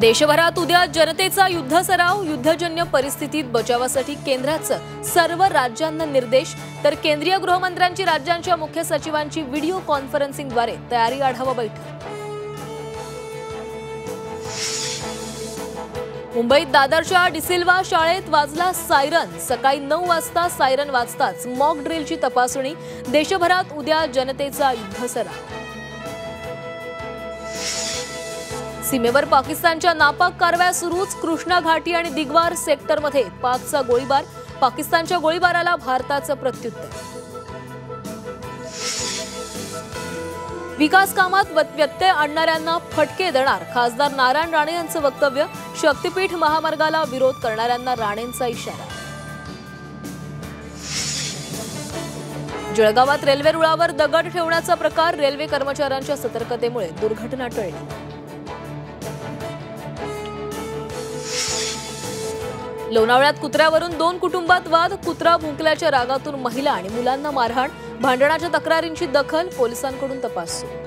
देशभरात उद्या जनतेचा युद्ध सराव, युद्धजन्य परिस्थितीत बचावासाठी केंद्राचं सर्व राज्यांना निर्देश, तर केंद्रीय गृहमंत्र्यांची राज्यांच्या मुख्य सचिवांची व्हिडिओ कॉन्फरन्सिंगद्वारे तयारी आढावा बैठक। मुंबईत दादरच्या डिसिल्वा शाळेत वाजला सायरन। सकाळी 9 वाजता सायरन वाजताच मॉक ड्रिलची तपासणी। देशभरात उद्या जनतेचा युद्ध सराव। सीमेवर पाकिस्तानच्या नापाक कारवाया सुरूच। कृष्णा घाटी आणि दिगवार सेक्टरमध्ये पाकचा गोळीबार। पाकिस्तानच्या गोळीबाराला भारताचं प्रत्युत्तर। विकास कामात व्यत्यय आणणाऱ्यांना फटके देणार, खासदार नारायण राणे यांचं वक्तव्य। शक्तीपीठ महामार्गाला विरोध करणाऱ्यांना राणेंचा इशारा। जळगावात रेल्वे रुळावर दगड ठेवण्याचा प्रकार। रेल्वे कर्मचाऱ्यांच्या सतर्कतेमुळे दुर्घटना टळली। लोणावळ्यात कुत्र्यावरून 2 कुटुंबात वाद। कुत्रा भुंकल्याच्या रागातून महिला आणि मुलांना मारहाण। भांडणाच्या तक्रारींची दखल, पोलिसांकडून तपास सुरू।